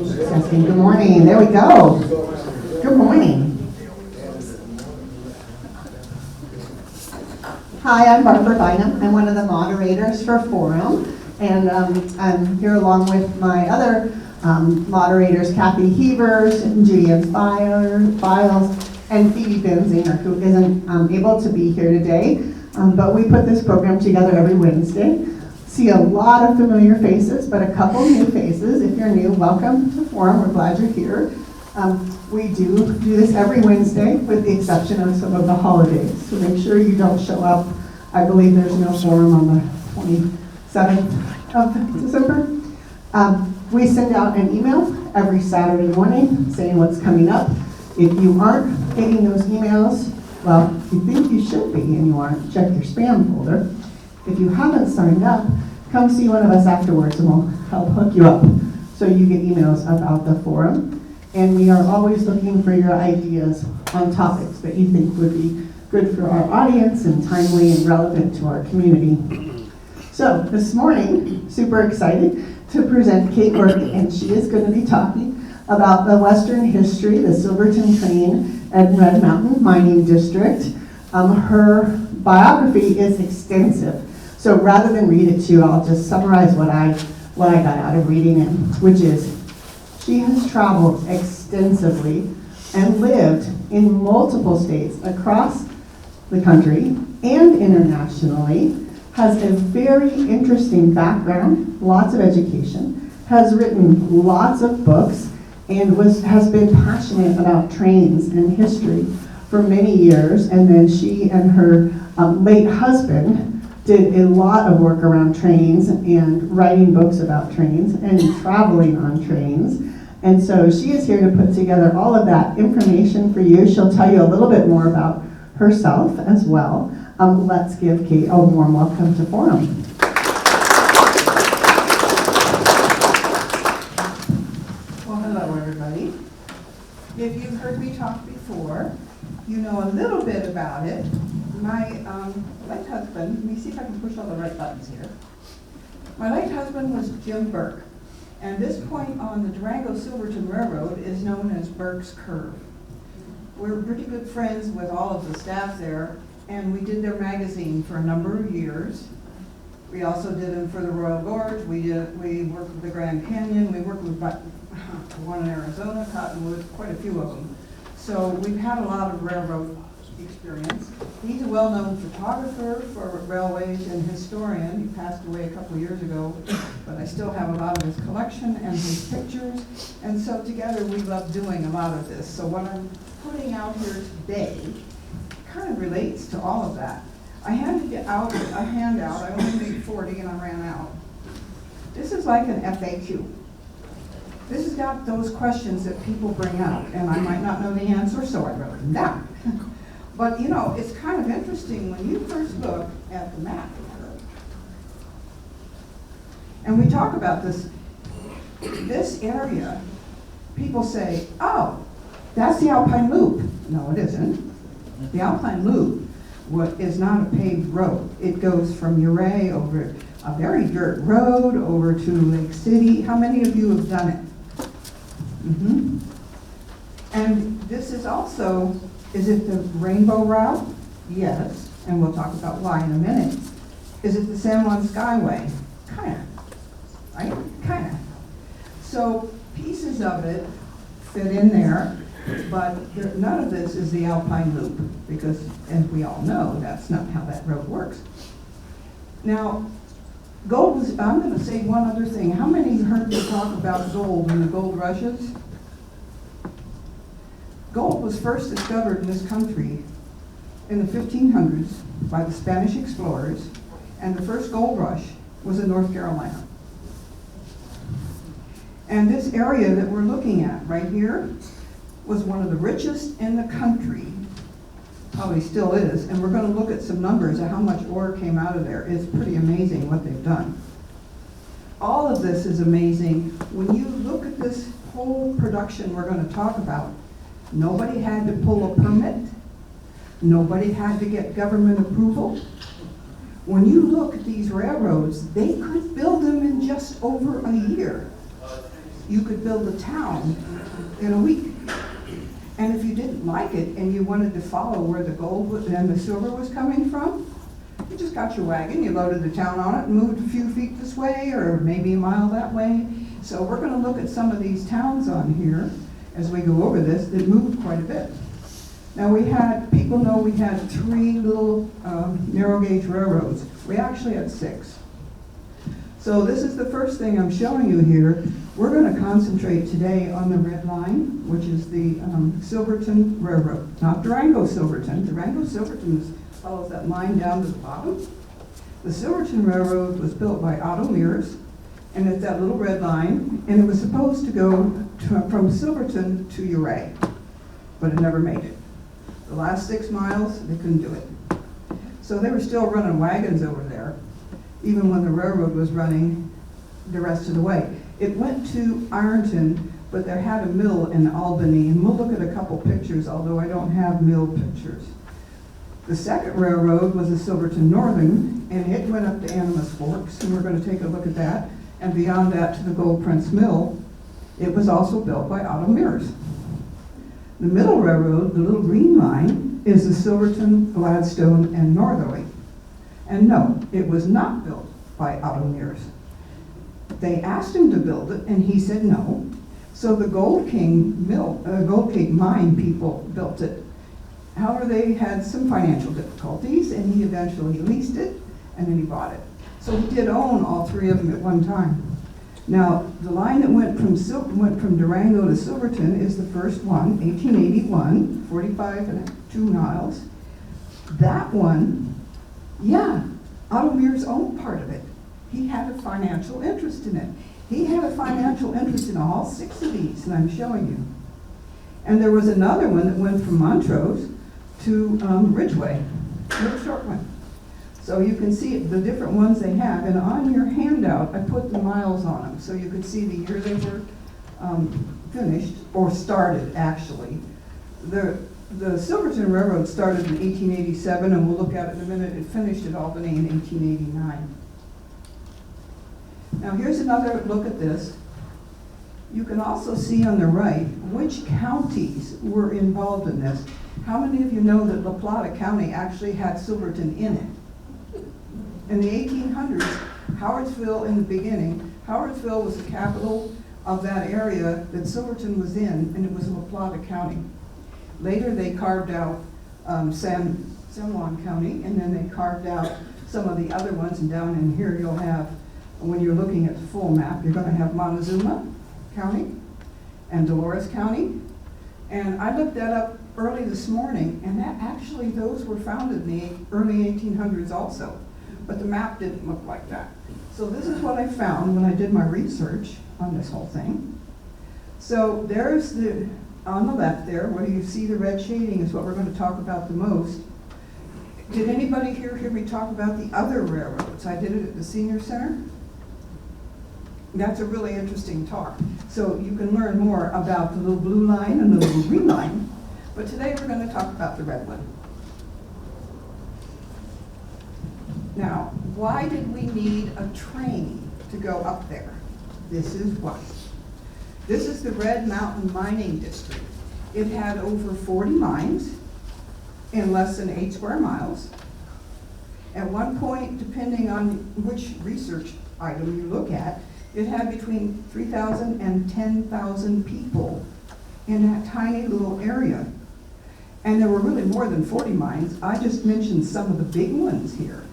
Testing. Good morning. There we go. Good morning. Hi, I'm Barbara Bynum. I'm one of the moderators for Forum, and I'm here along with my other moderators, Kathy Hebers, Julian Files, and Phoebe Benzinger, who isn't able to be here today. But we put this program together every Wednesday. See a lot of familiar faces, but a couple new faces. If you're new, welcome to Forum. We're glad you're here. We do this every Wednesday, with the exception of some of the holidays. So make sure you don't show up. I believe there's no Forum on the 27th of December. We send out an email every Saturday morning saying what's coming up. If you aren't getting those emails, well, you think you should be and you aren't, check your spam folder. If you haven't signed up, come see one of us afterwards and we'll help hook you up so you get emails about the forum. And we are always looking for your ideas on topics that you think would be good for our audience and timely and relevant to our community. So this morning, super excited to present Kate Burke, and she is going to be talking about the Western history, the Silverton Train and Red Mountain Mining District. Her biography is extensive. So rather than read it to you, I'll just summarize what I got out of reading it, which is she has traveled extensively and lived in multiple states across the country and internationally, has a very interesting background, lots of education, has written lots of books, and has been passionate about trains and history for many years. And then she and her late husband did a lot of work around trains and writing books about trains and traveling on trains. And so she is here to put together all of that information for you. She'll tell you a little bit more about herself as well. Let's give Kate a warm welcome to Forum. Well, hello everybody. If you've heard me talk before, you know a little bit about it. My late husband, let me see if I can push all the right buttons here. My late husband was Jim Burke, and this point on the Durango-Silverton Railroad is known as Burke's Curve. We're pretty good friends with all of the staff there, and we did their magazine for a number of years. We also did them for the Royal Gorge. We worked with the Grand Canyon. We worked with one in Arizona, Cottonwood, quite a few of them. So we've had a lot of railroad experience. He's a well-known photographer for railways and historian. He passed away a couple years ago, but I still have a lot of his collection and his pictures. And so together we love doing a lot of this. So what I'm putting out here today kind of relates to all of that. I handed out a handout. I only made 40 and I ran out. This is like an FAQ. This has got those questions that people bring up, and I might not know the answer, so I wrote them down. But you know, it's kind of interesting when you first look at the map. And we talk about this area, people say, oh, that's the Alpine Loop. No, it isn't. The Alpine Loop is not a paved road. It goes from Uray over a very dirt road over to Lake City. How many of you have done it? Mm-hmm. And this is also, is it the Rainbow Route? Yes, and we'll talk about why in a minute. Is it the San Juan Skyway? Kind of, right? Kind of. So pieces of it fit in there, but none of this is the Alpine Loop, because as we all know, that's not how that road works. Now, gold was, I'm going to say one other thing. How many heard me talk about gold and the gold rushes? Gold was first discovered in this country in the 1500s by the Spanish explorers, and the first gold rush was in North Carolina. And this area that we're looking at right here was one of the richest in the country, probably still is, and we're going to look at some numbers of how much ore came out of there. It's pretty amazing what they've done. All of this is amazing. When you look at this whole production we're going to talk about, nobody had to pull a permit. Nobody had to get government approval. When you look at these railroads, they could build them in just over a year. you could build a town in a week. And if you didn't like it and you wanted to follow where the gold and the silver was coming from, you just got your wagon, you loaded the town on it and moved a few feet this way or maybe a mile that way. So we're going to look at some of these towns on here as we go over this that moved quite a bit. Now people know we had 3 little narrow gauge railroads. We actually had 6. So this is the first thing I'm showing you here. We're going to concentrate today on the red line, which is the Silverton Railroad, not Durango Silverton. Durango Silverton follows that line down to the bottom. The Silverton Railroad was built by Otto Mears, and it's that little red line, and it was supposed to go from Silverton to Ouray, but it never made it. The last 6 miles, they couldn't do it. So they were still running wagons over there, even when the railroad was running the rest of the way. It went to Ironton, but they had a mill in Albany, and we'll look at a couple pictures, although I don't have mill pictures. The second railroad was the Silverton Northern, and it went up to Animas Forks, and we're going to take a look at that. And beyond that to the Gold Prince Mill. It was also built by Otto Mears. The middle railroad, the little green line, is the Silverton, Gladstone, and Northerly. And no, it was not built by Otto Mears. They asked him to build it, and he said no. So the Gold King mine people built it. However, they had some financial difficulties, and he eventually leased it, and then he bought it. So he did own all 3 of them at one time. Now, the line that went from Durango to Silverton is the first one, 1881, 45.2 miles. That one, yeah, Otto Mears owned part of it. He had a financial interest in it. He had a financial interest in all 6 of these, and I'm showing you. And there was another one that went from Montrose to Ridgeway, a little short one. So you can see the different ones they have, and on your handout, I put the miles on them, so you could see the year they were finished, or started, actually. The Silverton Railroad started in 1887, and we'll look at it in a minute. It finished at Albany in 1889. Now here's another look at this. You can also see on the right which counties were involved in this. How many of you know that La Plata County actually had Silverton in it? In the 1800s, Howardsville in the beginning, Howardsville was the capital of that area that Silverton was in, and it was La Plata County. Later they carved out San Juan County, and then they carved out some of the other ones, and down in here you'll have, when you're looking at the full map, you're going to have Montezuma County and Dolores County. And I looked that up early this morning, and that actually those were founded in the early 1800s also. But the map didn't look like that. So this is what I found when I did my research on this whole thing. So there's on the left there, where you see the red shading is what we're going to talk about the most. Did anybody here hear me talk about the other railroads? I did it at the Senior Center. That's a really interesting talk. So you can learn more about the little blue line and the little green line. But today we're going to talk about the red one. Now, why did we need a train to go up there? This is why. This is the Red Mountain Mining District. It had over 40 mines in less than 8 square miles. At one point, depending on which research item you look at, it had between 3,000 and 10,000 people in that tiny little area. And there were really more than 40 mines. I just mentioned some of the big ones here.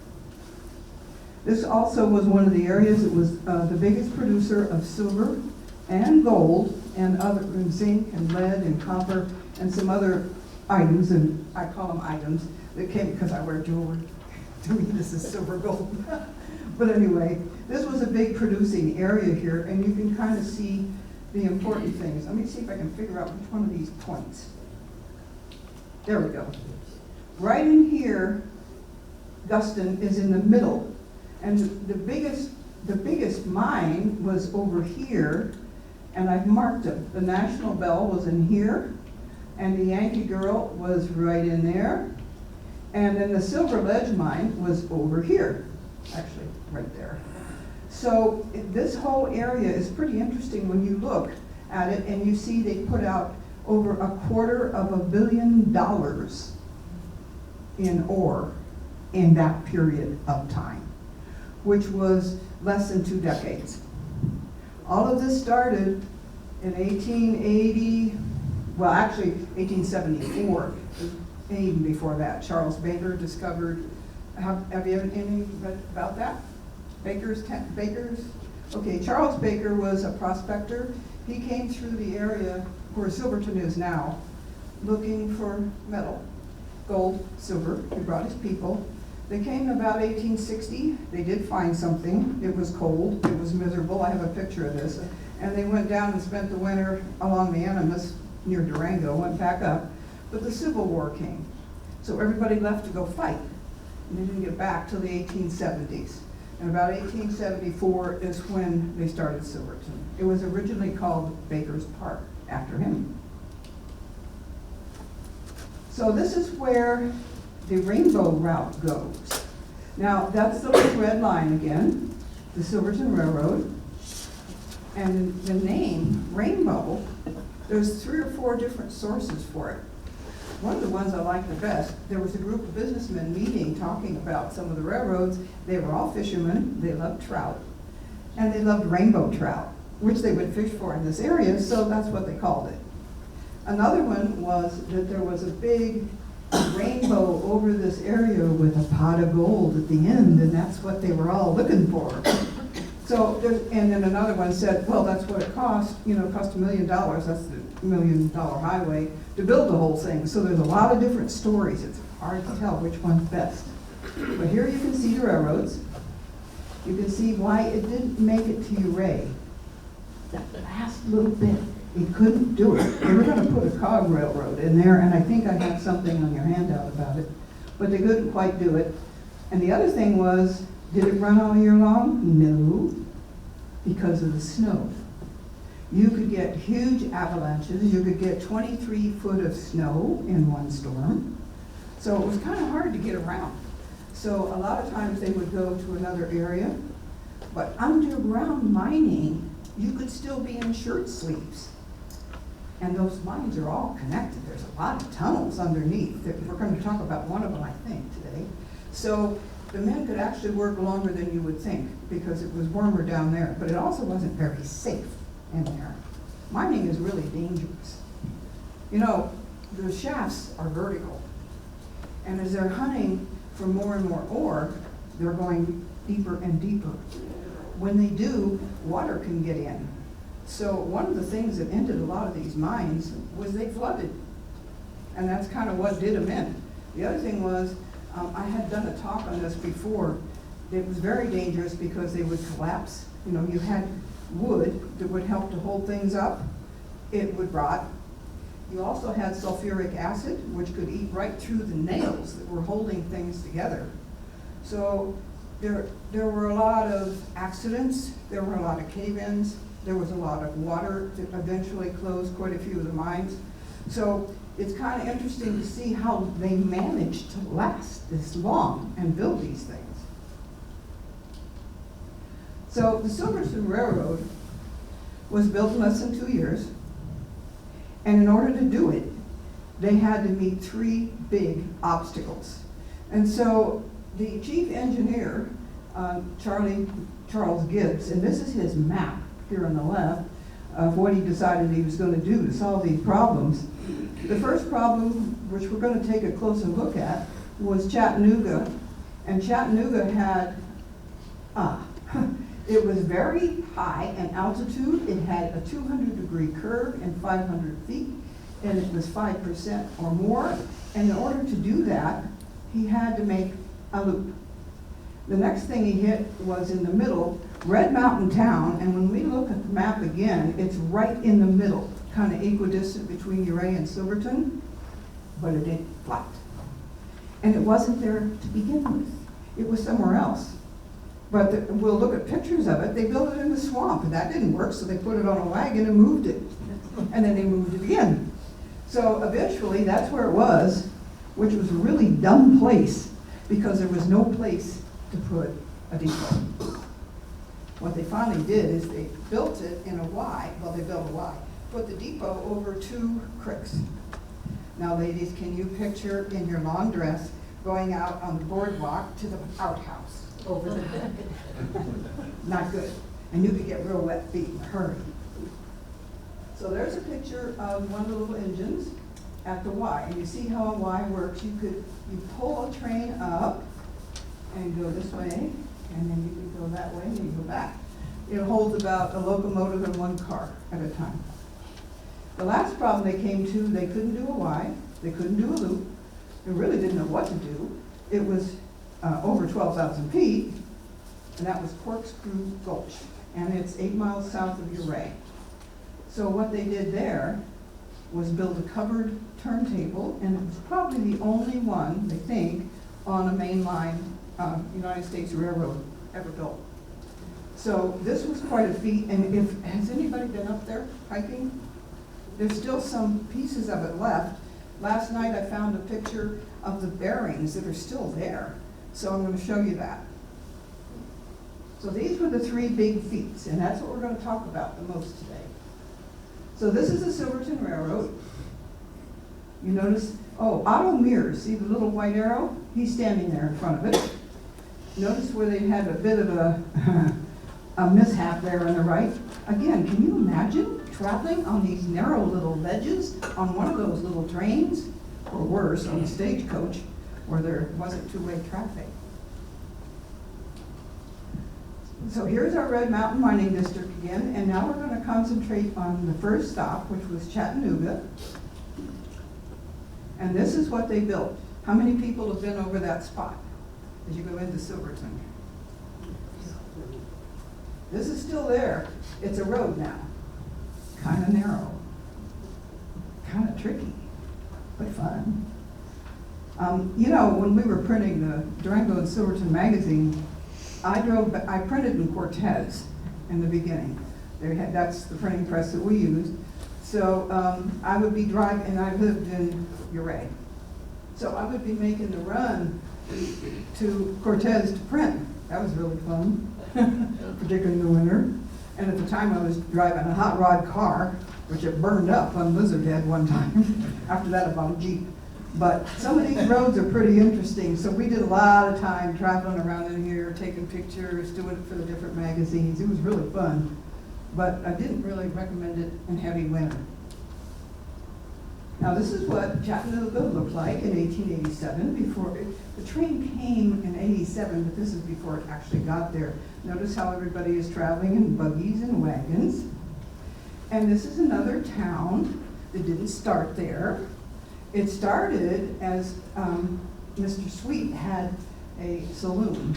This also was one of the areas that was the biggest producer of silver and gold and other zinc and lead and copper and some other items, and I call them items, that came because I wear jewelry. To me, this is silver gold. But anyway, this was a big producing area here, and you can kind of see the important things. Let me see if I can figure out which one of these points. There we go. Right in here, Guston is in the middle. And the biggest mine was over here, and I've marked them. The National Bell was in here, and the Yankee Girl was right in there. And then the Silver Ledge mine was over here, actually right there. So this whole area is pretty interesting when you look at it and you see they put out over $250 million in ore in that period of time, which was less than 2 decades. All of this started in 1880, well actually 1874, even before that. Charles Baker discovered, have you ever any read about that? Bakers? Okay, Charles Baker was a prospector. He came through the area where Silverton is now, looking for metal, gold, silver. He brought his people. They came in about 1860. They did find something. It was cold. It was miserable. I have a picture of this. And they went down and spent the winter along the Animas near Durango, went back up. But the Civil War came. So everybody left to go fight. And they didn't get back till the 1870s. And about 1874 is when they started Silverton. It was originally called Baker's Park, after him. So this is where the Rainbow Route goes. Now, that's the little red line again, the Silverton Railroad. And the name, Rainbow, there's 3 or 4 different sources for it. One of the ones I like the best, there was a group of businessmen meeting, talking about some of the railroads. They were all fishermen, they loved trout, and they loved rainbow trout, which they would fish for in this area, so that's what they called it. Another one was that there was a big rainbow over this area with a pot of gold at the end, and that's what they were all looking for. So, and then another one said, well, that's what it cost, it cost $1 million, that's the $1 million highway, to build the whole thing. So there's a lot of different stories. It's hard to tell which one's best. But here you can see the railroads. You can see why it didn't make it to Uray. That last little bit, it couldn't do it. They were going to put a cog railroad in there, and I think I have something on your handout about it. But they couldn't quite do it. And the other thing was, did it run all year long? No, because of the snow. You could get huge avalanches. You could get 23 foot of snow in one storm. So it was kind of hard to get around. So a lot of times they would go to another area. But underground mining, you could still be in shirt sleeves. And those mines are all connected. There's a lot of tunnels underneath. We're going to talk about one of them, I think, today. So the men could actually work longer than you would think because it was warmer down there, but it also wasn't very safe in there. Mining is really dangerous. The shafts are vertical, and as they're hunting for more and more ore, they're going deeper and deeper. When they do, water can get in. So one of the things that ended a lot of these mines was they flooded, and that's kind of what did them in. The other thing was, I had done a talk on this before. It was very dangerous because they would collapse. You had wood that would help to hold things up. It would rot. You also had sulfuric acid, which could eat right through the nails that were holding things together. So there were a lot of accidents. There were a lot of cave-ins. There was a lot of water that eventually closed quite a few of the mines. So it's kind of interesting to see how they managed to last this long and build these things. So the Silverton Railroad was built in less than 2 years, and in order to do it, they had to meet 3 big obstacles. And so the chief engineer, Charles Gibbs, and this is his map here on the left of what he decided he was going to do to solve these problems. The first problem, which we're going to take a closer look at, was Chattanooga. And Chattanooga had, it was very high in altitude. It had a 200-degree curve and 500 feet, and it was 5% or more. And in order to do that, he had to make a loop. The next thing he hit was in the middle, Red Mountain Town, and when we look at the map again, it's right in the middle, kind of equidistant between Uray and Silverton, but it ain't flat. And it wasn't there to begin with. It was somewhere else. But we'll look at pictures of it. They built it in the swamp, and that didn't work, so they put it on a wagon and moved it. And then they moved it again. So eventually, that's where it was, which was a really dumb place, because there was no place to put a depot. What they finally did is they built it in a Y, well, they built a Y, put the depot over 2 creeks. Now, ladies, can you picture in your long dress going out on the boardwalk to the outhouse over the deck? Not good. And you could get real wet feet in a hurry. So there's a picture of one of the little engines at the Y. And you see how a Y works. You pull a train up and go this way, and then you can go that way and you go back. It holds about a locomotive and 1 car at a time. The last problem they came to, they couldn't do a Y, they couldn't do a loop, they really didn't know what to do. It was over 12,000 feet, and that was Corkscrew Gulch, and it's 8 miles south of Uray. So what they did there was build a covered turntable, and it was probably the only one, they think, on a mainline United States Railroad ever built. So this was quite a feat, and has anybody been up there hiking? There's still some pieces of it left. Last night I found a picture of the bearings that are still there, so I'm going to show you that. So these were the 3 big feats, and that's what we're going to talk about the most today. So this is the Silverton Railroad. You notice, oh, Otto Mears, see the little white arrow? He's standing there in front of it. Notice where they had a bit of a mishap there on the right. Again, can you imagine traveling on these narrow little ledges on one of those little trains? Or worse, on a stagecoach where there wasn't 2-way traffic. So here's our Red Mountain Mining District again, and now we're going to concentrate on the first stop, which was Chattanooga. And this is what they built. How many people have been over that spot as you go into Silverton? This is still there. It's a road now. Kind of narrow. Kind of tricky, but fun. You know, when we were printing the Durango and Silverton magazine, I printed in Cortez in the beginning. That's the printing press that we used. So I would be driving, and I lived in Uray. So I would be making the run to Cortez to print. That was really fun, particularly in the winter. And at the time I was driving a hot rod car, which it burned up on Lizard Head one time. After that I bought a Jeep. But some of these roads are pretty interesting. So we did a lot of time traveling around in here, taking pictures, doing it for the different magazines. It was really fun. But I didn't really recommend it in heavy winter. Now this is what Chattanooga looked like in 1887 before the train came in 87, but this is before it actually got there. Notice how everybody is traveling in buggies and wagons. And this is another town that didn't start there. It started as Mr. Sweet had a saloon,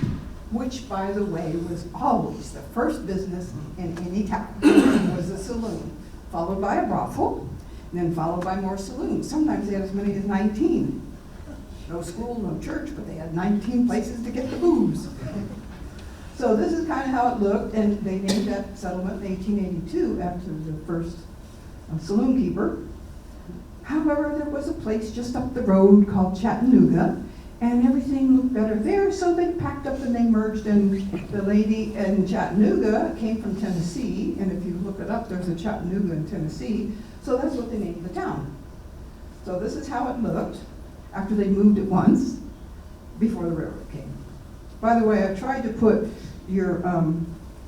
which, by the way, was always the first business in any town, was a saloon, followed by a brothel, and then followed by more saloons. Sometimes they had as many as 19. No school, no church, but they had 19 places to get the booze. So this is kind of how it looked, and they named that settlement in 1882 after the first saloon keeper. However, there was a place just up the road called Chattanooga, and everything looked better there, so they packed up and they merged, and the lady in Chattanooga came from Tennessee, and if you look it up, there's a Chattanooga in Tennessee, so that's what they named the town. So this is how it looked after they moved it once, before the railroad came. By the way, I tried to put your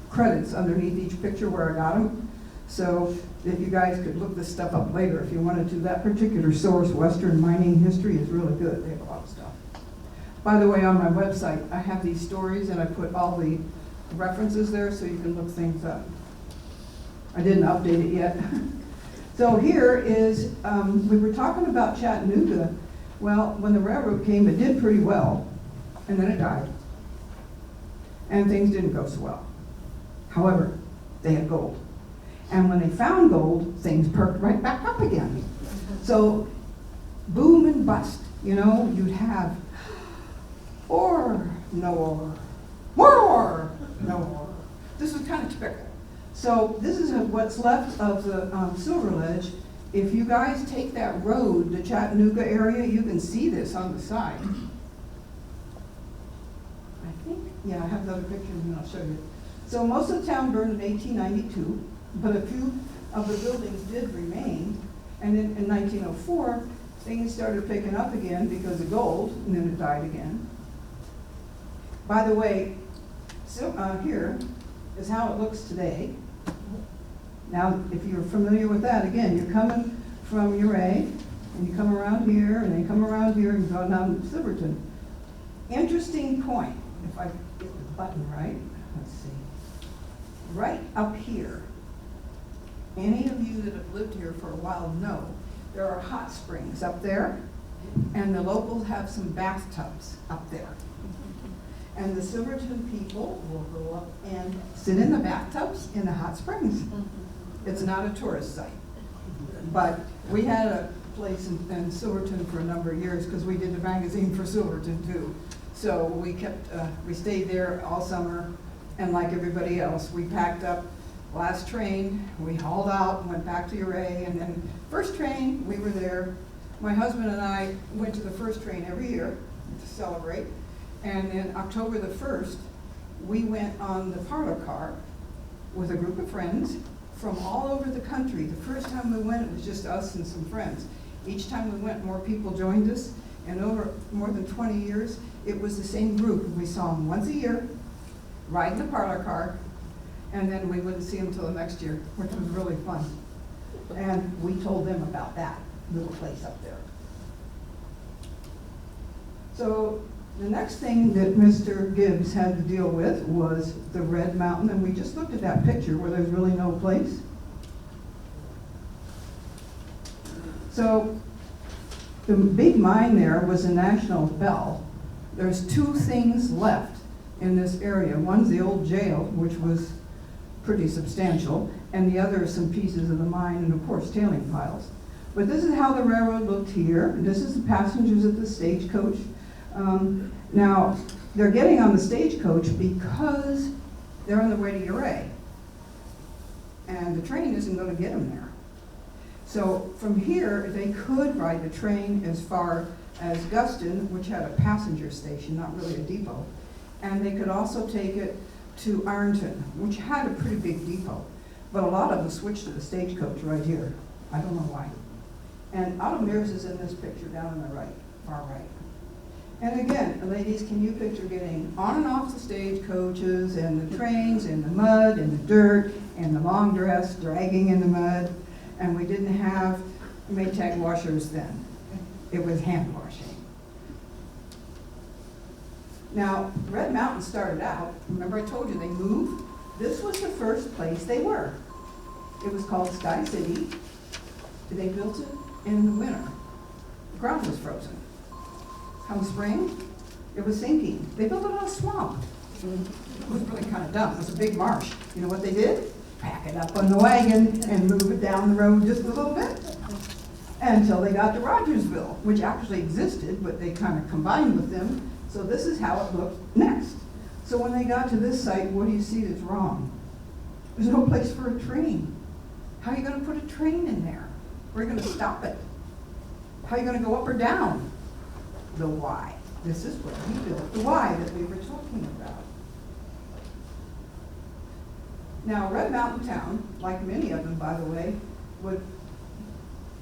credits underneath each picture where I got them, so that you guys could look this stuff up later if you wanted to. That particular source, Western Mining History, is really good. They have a lot of stuff. By the way, on my website, I have these stories and I put all the references there so you can look things up. I didn't update it yet. So here is, we were talking about Chattanooga. Well, when the railroad came, it did pretty well, and then it died. And things didn't go so well. However, they had gold. And when they found gold, things perked right back up again. So, boom and bust. You know, you'd have ore, no ore, more ore, no ore. This was kind of typical. So this is what's left of the Silver Ledge. If you guys take that road, the Chattanooga area, you can see this on the side. I think, yeah, I have another picture and I'll show you. So most of the town burned in 1892, but a few of the buildings did remain. And then in 1904, things started picking up again because of gold, and then it died again. By the way, so here is how it looks today. Now, if you're familiar with that, again, you're coming from Uray, and you come around here, and then come around here, and go down to Silverton. Interesting point, if I get the button right, let's see. Right up here, any of you that have lived here for a while know there are hot springs up there, and the locals have some bathtubs up there. And the Silverton people will go up and sit in the bathtubs in the hot springs. It's not a tourist site. But we had a place in Silverton for a number of years because we did the magazine for Silverton too. So we stayed there all summer, and like everybody else, we packed up last train, we hauled out and went back to Uray, and then first train, we were there. My husband and I went to the first train every year to celebrate, and then October the 1st, we went on the parlor car with a group of friends from all over the country. The first time we went, it was just us and some friends. Each time we went, more people joined us, and over more than 20 years, it was the same group. We saw them once a year, riding the parlor car, and then we wouldn't see them till the next year, which was really fun. And we told them about that little place up there. So the next thing that Mr. Gibbs had to deal with was the Red Mountain, and we just looked at that picture where there's really no place. So the big mine there was a national bell. There's two things left in this area. One's the old jail, which was pretty substantial, and the other is some pieces of the mine and of course tailing piles. But this is how the railroad looked here. This is the passengers at the stagecoach. Now, they're getting on the stagecoach because they're on their way to Uray, and the train isn't going to get them there. So from here, they could ride the train as far as Guston, which had a passenger station, not really a depot, and they could also take it to Ironton, which had a pretty big depot. But a lot of them switched to the stagecoach right here. I don't know why. And Otto Mears is in this picture down on the right, far right. And again, ladies, can you picture getting on and off the stagecoaches and the trains and the mud and the dirt and the long dress dragging in the mud? And we didn't have Maytag washers then. It was hand washing. Now, Red Mountain started out, remember I told you they moved? This was the first place they were. It was called Sky City. They built it in the winter. The ground was frozen. Come spring, it was sinking. They built it on a swamp. It was really kind of dumb. It was a big marsh. You know what they did? Pack it up on the wagon and move it down the road just a little bit until they got to Rogersville, which actually existed, but they kind of combined with them. So this is how it looked next. So when they got to this site, what do you see that's wrong? There's no place for a train. How are you going to put a train in there? Where are you going to stop it? How are you going to go up or down? The Y. This is where we built the Y that we were talking about. Now, Red Mountain Town, like many of them, by the way, would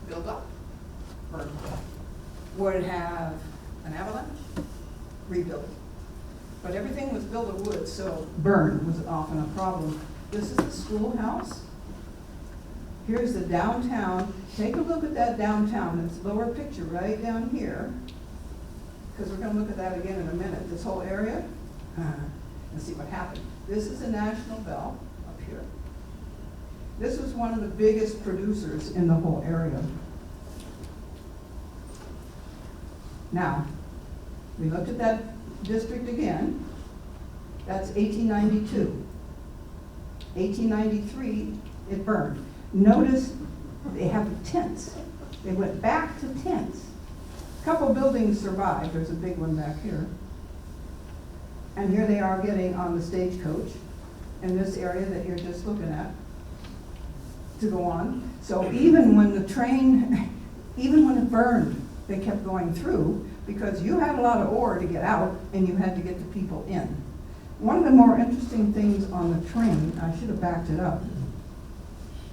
build up, burn up, would have an avalanche, rebuild. But everything was built of wood, so burn was often a problem. This is the schoolhouse. Here's the downtown. Take a look at that downtown. It's lower picture right down here, because we're going to look at that again in a minute. This whole area, and see what happened. This is a National Bell up here. This was one of the biggest producers in the whole area. Now, we looked at that district again. That's 1892. 1893, it burned. Notice they have tents. They went back to tents. A couple buildings survived. There's a big one back here. And here they are getting on the stagecoach in this area that you're just looking at to go on. So even when the train, even when it burned, they kept going through because you had a lot of ore to get out and you had to get the people in. one of the more interesting things on the train, I should have backed it up.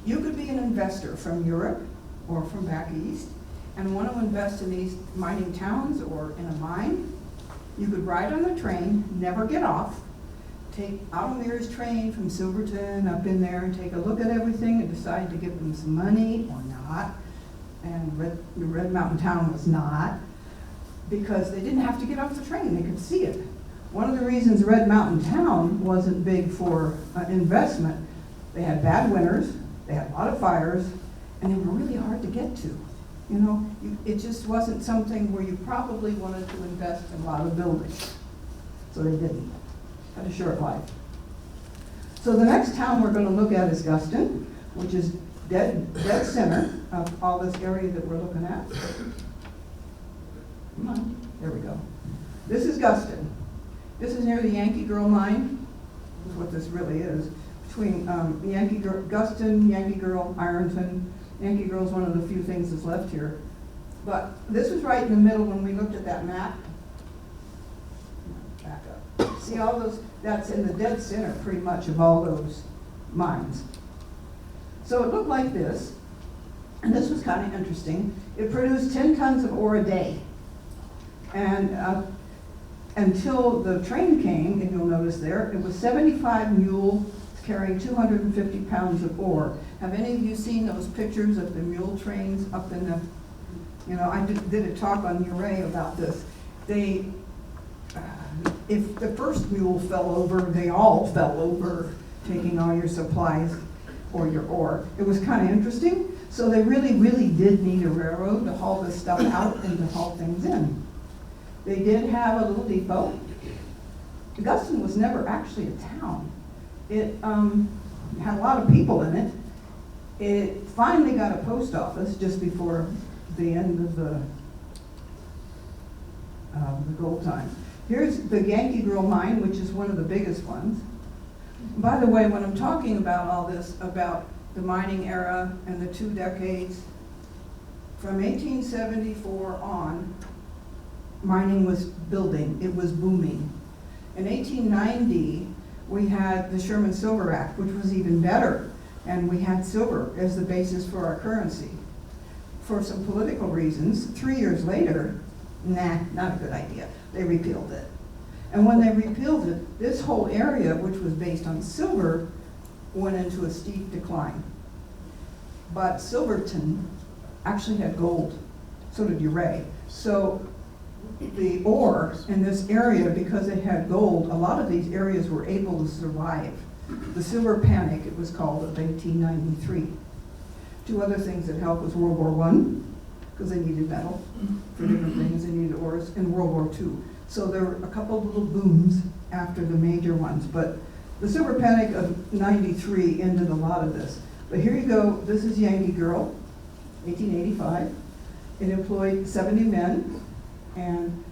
You could be an investor from Europe or from back east and want to invest in these mining towns or in a mine. You could ride on the train, never get off, take Otto Mears' train from Silverton up in there and take a look at everything and decide to give them some money or not. And Red Mountain Town was not, because they didn't have to get off the train, they could see it. One of the reasons Red Mountain Town wasn't big for investment, they had bad winters, they had a lot of fires, and they were really hard to get to. You know, it just wasn't something where you probably wanted to invest in a lot of buildings. So they didn't. Had a short life. So the next town we're going to look at is Guston, which is dead center of all this area that we're looking at. Come on, there we go. This is Guston. This is near the Yankee Girl mine. This is what this really is. Between Guston, Yankee Girl, Ironton. Yankee Girl is one of the few things that's left here. But this was right in the middle when we looked at that map. Back up. See all those, that's in the dead center pretty much of all those mines. So it looked like this, and this was kind of interesting. It produced 10 tons of ore a day. And until the train came, and you'll notice there, it was 75 mules carrying 250 pounds of ore. Have any of you seen those pictures of the mule trains up in the, you know, I did a talk on URA about this. They, if the first mule fell over, they all fell over, taking all your supplies or your ore. It was kind of interesting. So they really, really did need a railroad to haul this stuff out and to haul things in. They did have a little depot. Guston was never actually a town. It had a lot of people in it. It finally got a post office just before the end of the gold time. Here's the Yankee Girl mine, which is one of the biggest ones. By the way, when I'm talking about all this, about the mining era and the 2 decades, from 1874 on, mining was building, it was booming. In 1890, we had the Sherman Silver Act, which was even better, and we had silver as the basis for our currency. For some political reasons, 3 years later, nah, not a good idea. They repealed it. And when they repealed it, this whole area, which was based on silver, went into a steep decline. But Silverton actually had gold, so did Uray. So the ore in this area, because it had gold, a lot of these areas were able to survive. The silver panic, it was called, of 1893. 2 other things that helped was World War I, because they needed metal for different things, they needed ores, and World War II. So there were a couple of little booms after the major ones, but the silver panic of 93 ended a lot of this. But here you go, this is Yankee Girl, 1885. It employed 70 men and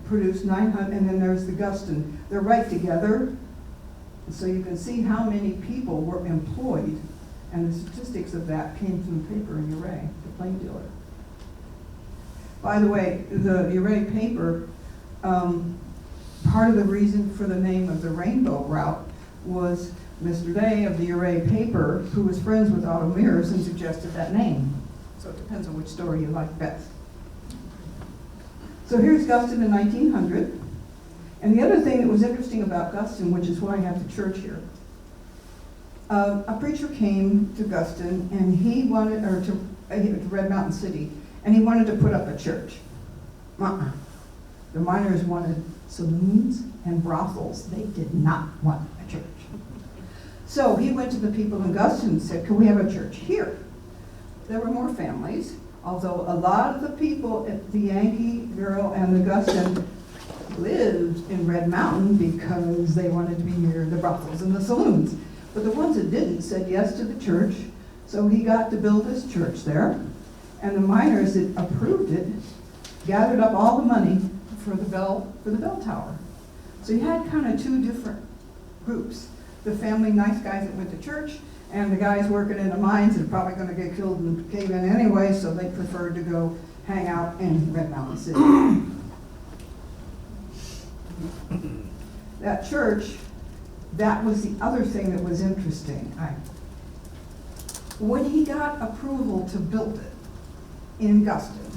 produced 900, and then there's the Guston. They're right together, so you can see how many people were employed, and the statistics of that came from the paper in Uray, the plain dealer. By the way, the Uray paper, part of the reason for the name of the Rainbow Route was Mr. Day of the Uray paper, who was friends with Otto Mears and suggested that name. So it depends on which story you like best. So here's Guston in 1900. And the other thing that was interesting about Guston, which is why I have the church here, a preacher came to Guston and he wanted, or to Red Mountain City, and he wanted to put up a church. The miners wanted saloons and brothels. They did not want a church. So he went to the people in Guston and said, can we have a church here? There were more families, although a lot of the people at the Yankee Girl and the Guston lived in Red Mountain because they wanted to be near the brothels and the saloons. But the ones that didn't said yes to the church, so he got to build his church there. And the miners that approved it gathered up all the money for the bell tower. So you had kind of 2 different groups. The family nice guys that went to church, and the guys working in the mines that are probably going to get killed in the cave-in anyway, so they preferred to go hang out in Red Mountain City. that church, that was the other thing that was interesting. When he got approval to build it in Guston,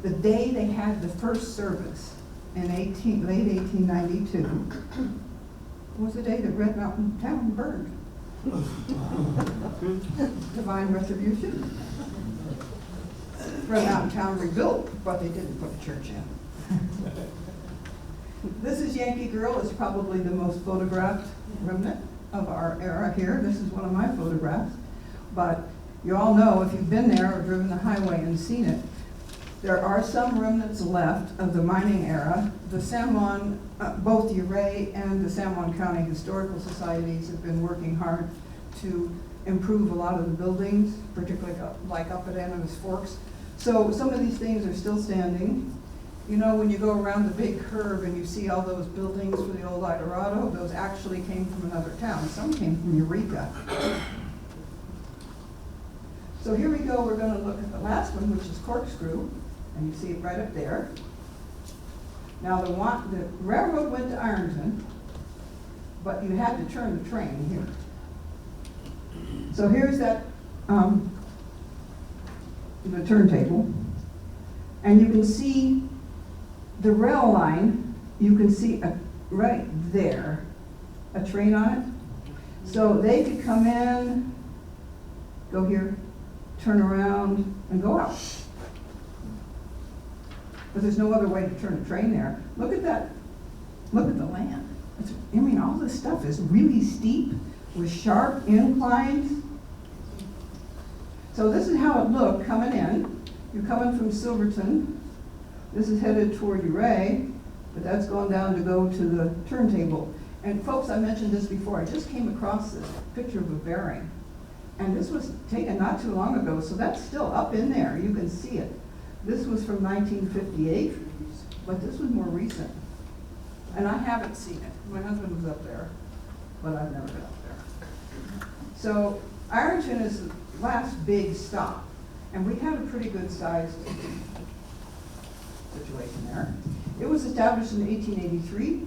the day they had the first service in late 1892 was the day that Red Mountain Town burned. Divine retribution. Red Mountain Town rebuilt, but they didn't put a church in. This is Yankee Girl. It's probably the most photographed remnant of our era here. This is one of my photographs. But you all know, if you've been there or driven the highway and seen it, there are some remnants left of the mining era. The San Juan, both Uray and the San Juan County Historical Societies have been working hard to improve a lot of the buildings, particularly like up at Animas Forks. So some of these things are still standing. You know, when you go around the big curve and you see all those buildings for the old Eldorado, those actually came from another town. Some came from Eureka. So here we go, we're going to look at the last one, which is Corkscrew, and you see it right up there. Now the railroad went to Ironton, but you had to turn the train here. So here's that, the turntable, and you can see the rail line. You can see right there a train on it. So they could come in, go here, turn around, and go out. But there's no other way to turn a train there. Look at that. Look at the land. I mean, all this stuff is really steep with sharp inclines. So this is how it looked coming in. You're coming from Silverton. This is headed toward Uray, but that's going down to go to the turntable. And folks, I mentioned this before. I just came across this picture of a bearing. And this was taken not too long ago, so that's still up in there. You can see it. This was from 1958, but this was more recent. And I haven't seen it. My husband was up there, but I've never been up there. So Ironton is the last big stop, and we had a pretty good sized situation there. It was established in 1883.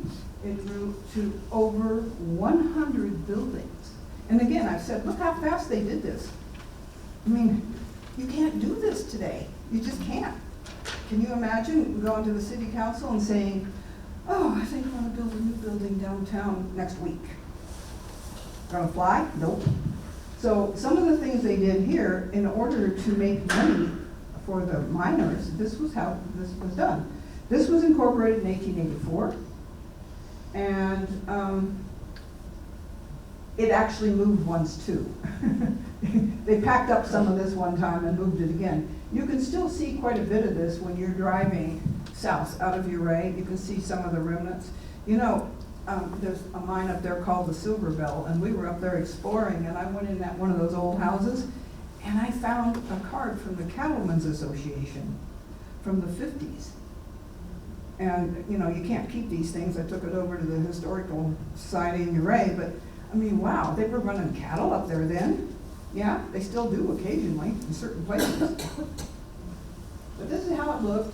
It grew to over 100 buildings. And again, I've said, look how fast they did this. I mean, you can't do this today. You just can't. Can you imagine going to the city council and saying, oh, I think I want to build a new building downtown next week. Gonna fly? Nope. So some of the things they did here in order to make money for the miners, this was how this was done. This was incorporated in 1884, and it actually moved once too. They packed up some of this one time and moved it again. You can still see quite a bit of this when you're driving south out of Uray. You can see some of the remnants. You know, there's a mine up there called the Silver Bell, and we were up there exploring, and I went in that one of those old houses, and I found a card from the Cattlemen's Association from the 50s. And, you know, you can't keep these things. I took it over to the Historical Society in Uray, but, I mean, wow, they were running cattle up there then. Yeah, they still do occasionally in certain places. But this is how it looked.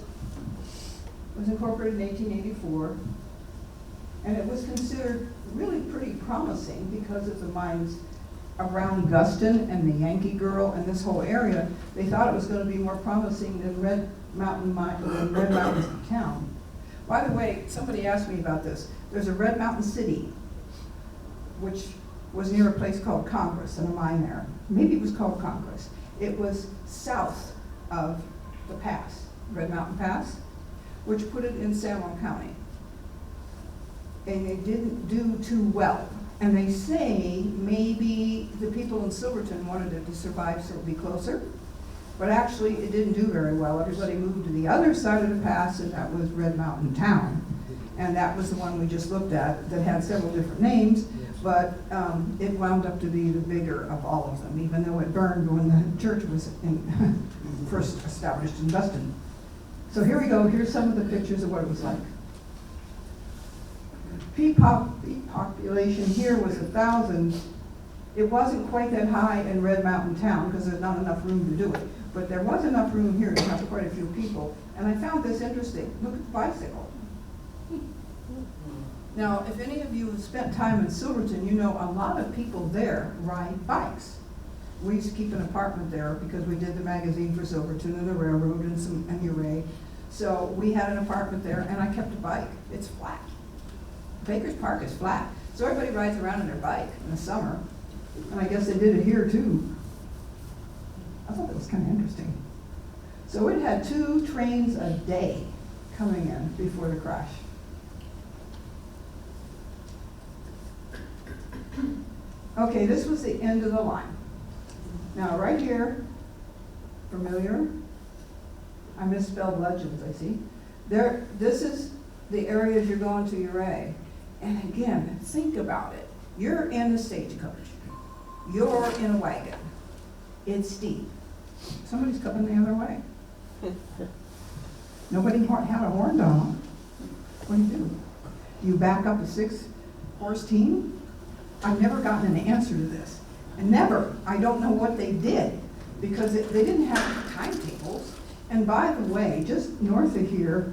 It was incorporated in 1884. And it was considered really pretty promising because of the mines around Guston and the Yankee Girl and this whole area. They thought it was going to be more promising than Red Mountain Town. By the way, somebody asked me about this. There's a Red Mountain City, which was near a place called Congress and a mine there. Maybe it was called Congress. It was south of the pass, Red Mountain Pass, which put it in San Juan County. And it didn't do too well. And they say maybe the people in Silverton wanted it to survive so it would be closer. But actually, it didn't do very well. Everybody moved to the other side of the pass, and that was Red Mountain Town. And that was the one we just looked at that had several different names, but it wound up to be the bigger of all of them, even though it burned when the church was first established in Guston. So here we go. Here's some of the pictures of what it was like. Peak population here was 1,000. It wasn't quite that high in Red Mountain Town because there's not enough room to do it. But there was enough room here to have quite a few people. And I found this interesting. Look at the bicycle. Now, if any of you have spent time in Silverton, you know a lot of people there ride bikes. We used to keep an apartment there because we did the magazine for Silverton and the railroad and Uray. So we had an apartment there, and I kept a bike. It's flat. Baker's Park is flat. So everybody rides around on their bike in the summer. And I guess they did it here too. I thought that was kind of interesting. So it had 2 trains a day coming in before the crash. Okay, this was the end of the line. Now right here, familiar? I misspelled legends, I see. This is the areas you're going to Uray. And again, think about it. You're in the stagecoach. You're in a wagon. It's steep. Somebody's coming the other way. Nobody had a horn dog. What do? You back up a 6-horse team? I've never gotten an answer to this. And never. I don't know what they did because they didn't have timetables. And by the way, just north of here,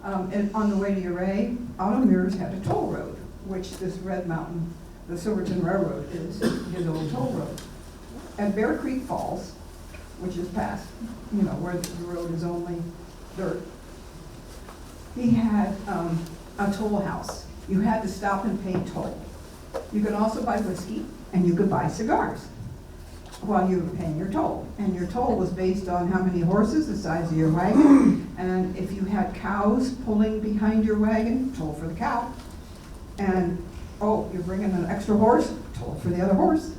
and on the way to Uray, Otto Mears had a toll road, which this Red Mountain, the Silverton Railroad, is his old toll road. At Bear Creek Falls, which is past, where the road is only dirt, he had a toll house. You had to stop and pay toll. You could also buy whiskey, and you could buy cigars while you were paying your toll. And your toll was based on how many horses, the size of your wagon, and if you had cows pulling behind your wagon, toll for the cow. And, oh, you're bringing an extra horse, toll for the other horse.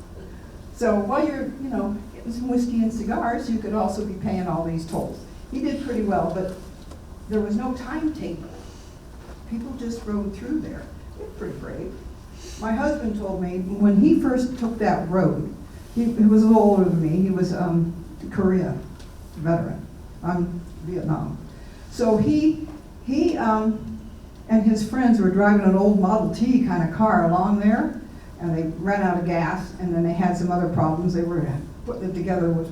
So while you're, getting some whiskey and cigars, you could also be paying all these tolls. He did pretty well, but there was no timetable. People just rode through there. They're pretty brave. My husband told me when he first took that road, he was a little older than me. He was Korea veteran. I'm Vietnam. So he and his friends were driving an old Model T kind of car along there, and they ran out of gas, and then they had some other problems. They were putting it together with,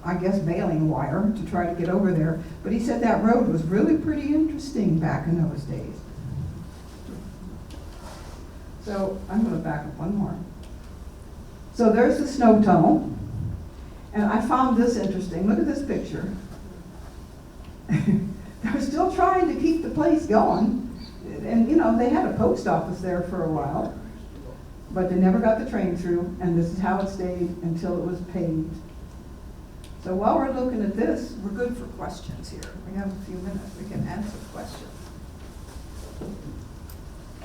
I guess, baling wire to try to get over there. But he said that road was really pretty interesting back in those days. So I'm going to back up one more. So there's the snow tunnel, and I found this interesting. Look at this picture. They're still trying to keep the place going, and they had a post office there for a while, but they never got the train through, and this is how it stayed until it was paved. So while we're looking at this, we're good for questions here. We have a few minutes. We can answer questions.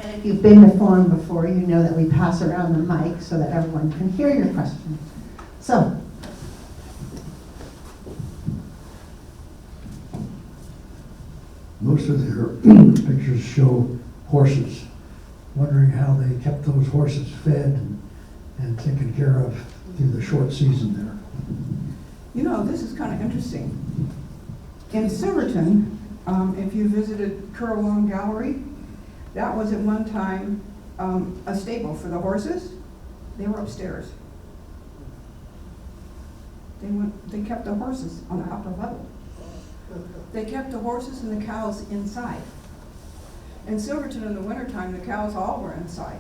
And if you've been to forum before, you know that we pass around the mic so that everyone can hear your question. So. Most of their pictures show horses. Wondering how they kept those horses fed and taken care of through the short season there. This is kind of interesting. In Silverton, if you visited Currawong Gallery, that was at one time a stable for the horses. They were upstairs. They kept the horses on the upper level. They kept the horses and the cows inside. In Silverton in the wintertime, the cows all were inside.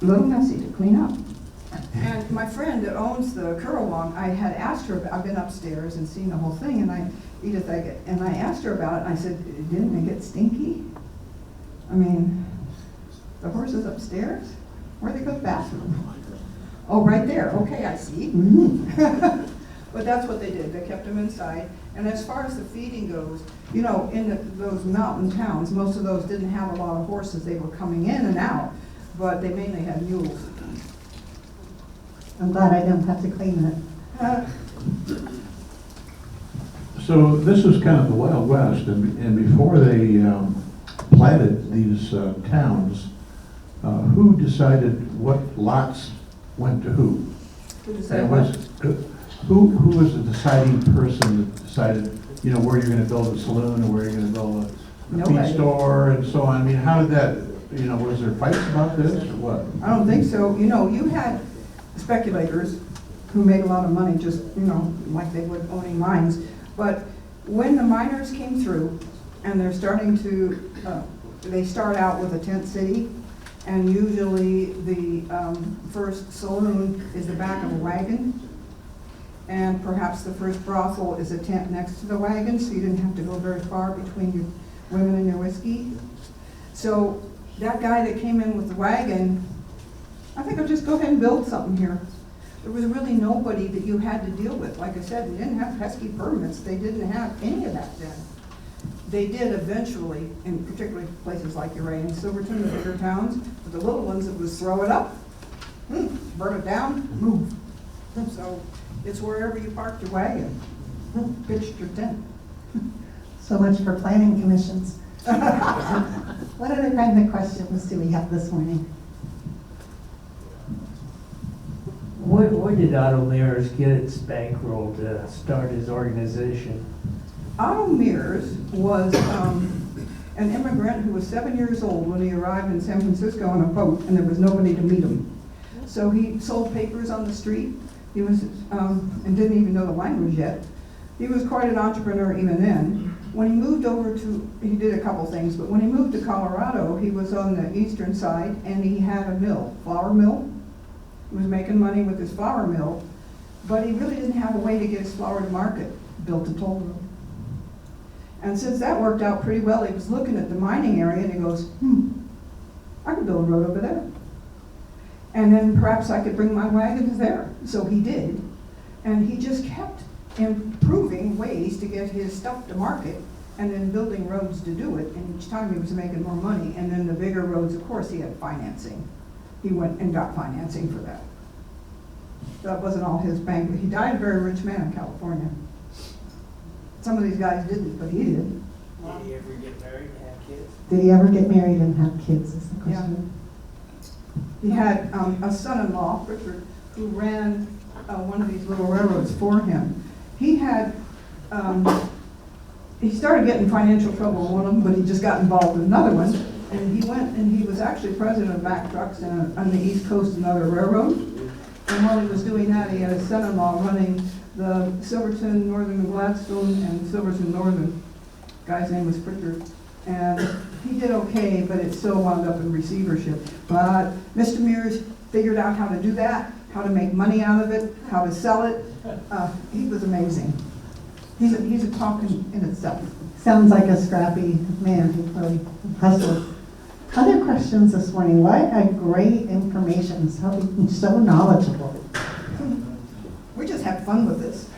A little messy to clean up. And my friend that owns the Currawong, I had asked her, I've been upstairs and seen the whole thing, and I asked her about it, and I said, didn't they get stinky? I mean, the horses upstairs? Where'd they go to the bathroom? Oh, right there. Okay, I see. But that's what they did. They kept them inside. And as far as the feeding goes, in those mountain towns, most of those didn't have a lot of horses. They were coming in and out, but they mainly had mules. I'm glad I don't have to clean it. So this is kind of the Wild West, and before they platted these towns, who decided what lots went to who? Who decided And what? who was the deciding person that decided, where you're going to build a saloon or where you're going to build a feed store and so on? I mean, how did that, was there fights about this or what? I don't think so. You had speculators who made a lot of money just, like they would owning mines. But when the miners came through and they're starting to they start out with a tent city, and usually the first saloon is the back of a wagon, and perhaps the first brothel is a tent next to the wagon, so you didn't have to go very far between your women and your whiskey. So that guy that came in with the wagon, I think I'll just go ahead and build something here. There was really nobody that you had to deal with. Like I said, we didn't have pesky permits. They didn't have any of that then. They did eventually, in particularly places like Uray and Silverton, the bigger towns, but the little ones, it was throw it up, burn it down, move. So it's wherever you parked your wagon, pitched your tent. So much for planning commissions. What other kinds of questions do we have this morning? Where did Otto Mears get its bankroll to start his organization? Otto Mears was an immigrant who was 7 years old when he arrived in San Francisco on a boat, and there was nobody to meet him. So he sold papers on the street. He was, and didn't even know the language yet. He was quite an entrepreneur even then. When he moved over to, he did a couple things, but when he moved to Colorado, he was on the eastern side, and he had a mill, flour mill. He was making money with his flour mill, but he really didn't have a way to get his flour to market. Built a toll road. And since that worked out pretty well, he was looking at the mining area and he goes, I could build a road over there. And then perhaps I could bring my wagons there. So he did. And he just kept improving ways to get his stuff to market and then building roads to do it. And each time he was making more money. And then the bigger roads, of course, he had financing. He went and got financing for that. That wasn't all his bank, but he died a very rich man in California. Some of these guys didn't, but he did. Did he ever get married and have kids? Did he ever get married and have kids is the question. He had a son-in-law, Richard, who ran one of these little railroads for him. He had, he started getting financial trouble in one of them, but he just got involved in another one. And he went and he was actually president of Mack Trucks on the East Coast, another railroad. And while he was doing that, he had a son-in-law running the Silverton, Northern and Gladstone, and Silverton Northern. Guy's name was Pritchard. And he did okay, but it still wound up in receivership. But Mr. Mears figured out how to do that, how to make money out of it, how to sell it. He was amazing. He's a talk in itself. Sounds like a scrappy man who really hustled. Other questions this morning? What a great information. So knowledgeable. We just had fun with this.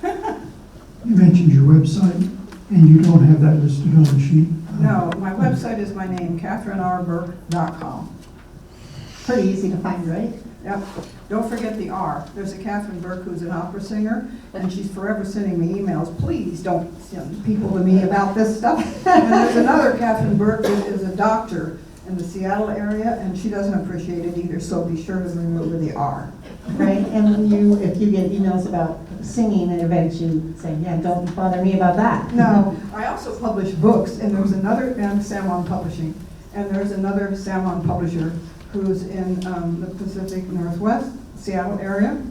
You mentioned your website, and you don't have that listed on the sheet? No, my website is my name, KathrynRBurke.com. Pretty easy to find, right? Yep. Don't forget the R. There's a Kathryn Burke who's an opera singer, and she's forever sending me emails. Please don't send people to me about this stuff. And there's another Kathryn Burke who is a doctor in the Seattle area, and she doesn't appreciate it either, so be sure to remove the R. Right, and if you get emails about singing at events, you say, yeah, don't bother me about that. No, I also publish books, and there's another, and San Juan Publishing, and there's another San Juan publisher who's in the Pacific Northwest, Seattle area,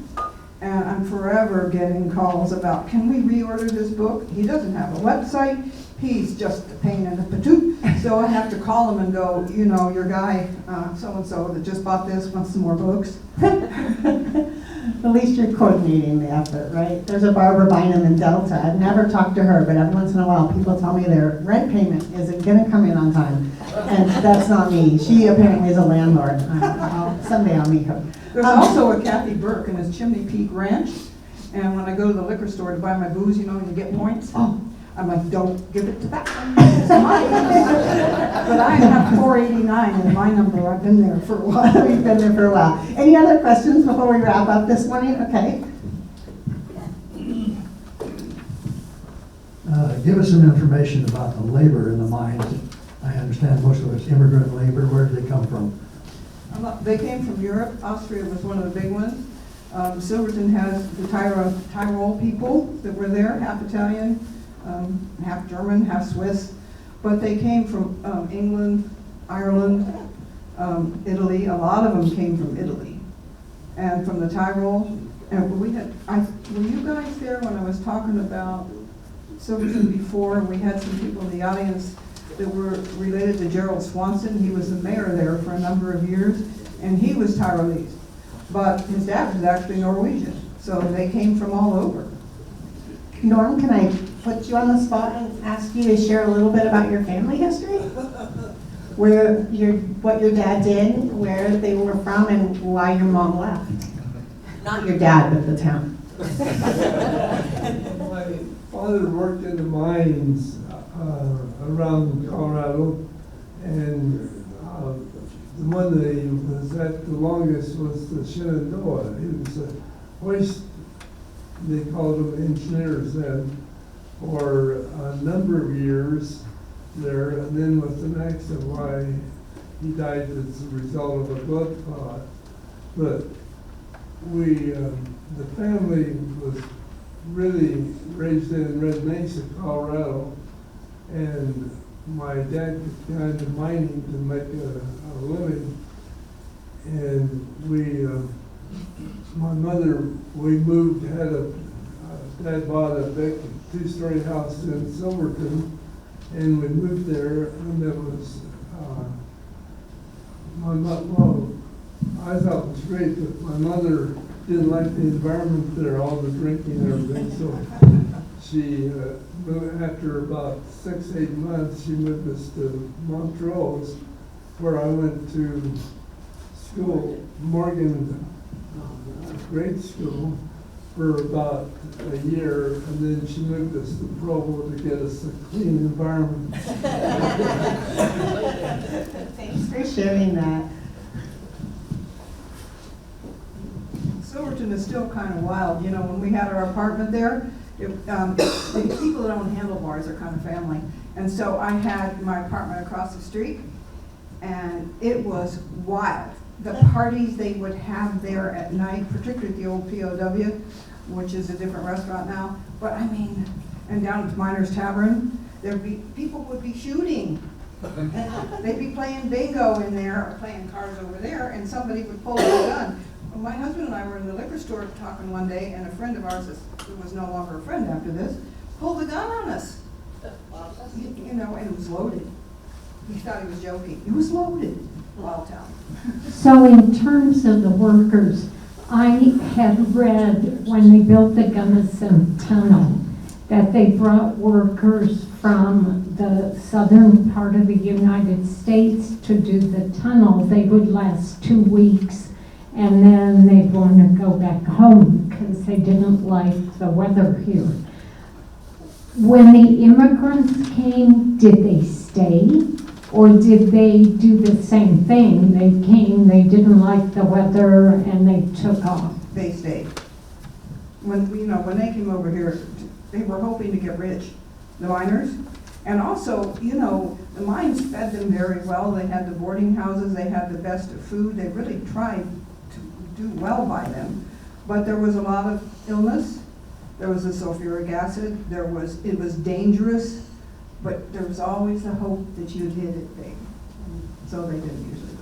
and I'm forever getting calls about, can we reorder this book? He doesn't have a website. He's just a pain in the patoot. So I have to call him and go, you know, your guy, so-and-so that just bought this wants some more books. At least you're coordinating the effort, right? There's a Barbara Bynum in Delta. I've never talked to her, but every once in a while people tell me their rent payment isn't going to come in on time. And that's not me. She apparently is a landlord. Someday I'll meet her. There's also a Kathy Burke in his Chimney Peak Ranch. And when I go to the liquor store to buy my booze, you know, you get points. Oh, I'm like, don't give it to that one. It's mine. But I have 489 in my number. I've been there for a while. We've been there for a while. Any other questions before we wrap up this morning? Okay. Give us some information about the labor in the mines. I understand most of it's immigrant labor. Where did they come from? They came from Europe. Austria was one of the big ones. Silverton has the Tyrol people that were there, half Italian, half German, half Swiss. But they came from England, Ireland, Italy. A lot of them came from Italy and from the Tyrol. And were you guys there when I was talking about Silverton before? We had some people in the audience that were related to Gerald Swanson. He was the mayor there for a number of years, and he was Tyrolese. But his dad was actually Norwegian, so they came from all over. Norm, can I put you on the spot and ask you to share a little bit about your family history? What your dad did, where they were from, and why your mom left? Not your dad, but the town. My father worked in the mines around Colorado, and the one that he was at the longest was the Shenandoah. He was a hoist, they called them engineers then, for a number of years there, and then with an accident why he died as a result of a blood clot. But we, the family was really raised in Red Mesa, Colorado, and my dad got into mining to make a living, and we, my mother, we moved, dad bought a big two-story house in Silverton, and we moved there, and it was, well, I thought it was great, but my mother didn't like the environment there, all the drinking and everything, so she, after about 6-8 months, she moved us to Montrose, where I went to school, Morgan grade school, for about a year, and then she moved us to Provo to get us a clean environment. Thanks for sharing that. Silverton is still kind of wild. You know, when we had our apartment there, the people that own handlebars are kind of family. And so I had my apartment across the street, and it was wild. The parties they would have there at night, particularly at the old POW, which is a different restaurant now. But I mean, and down at the Miners Tavern, people would be shooting. They'd be playing bingo in there, or playing cards over there, and somebody would pull a gun. Well, my husband and I were in the liquor store talking one day, and a friend of ours, who was no longer a friend after this, pulled a gun on us. You know, and it was loaded. He thought he was joking. It was loaded. Wild town. So in terms of the workers, I had read when they built the Gunnison Tunnel that they brought workers from the southern part of the United States to do the tunnel. They would last 2 weeks, and then they'd want to go back home because they didn't like the weather here. When the immigrants came, did they stay? Or did they do the same thing? They came, they didn't like the weather, and they took off. They stayed. When they came over here, they were hoping to get rich, the miners. And also, you know, the mines fed them very well. They had the boarding houses, they had the best of food. They really tried to do well by them. But there was a lot of illness. There was the sulfuric acid. It was dangerous. But there was always the hope that you'd hit it big. So they didn't usually.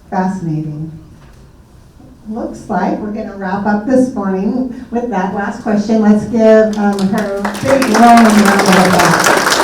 Fascinating. Looks like we're going to wrap up this morning with that last question. Let's give her a big round of applause.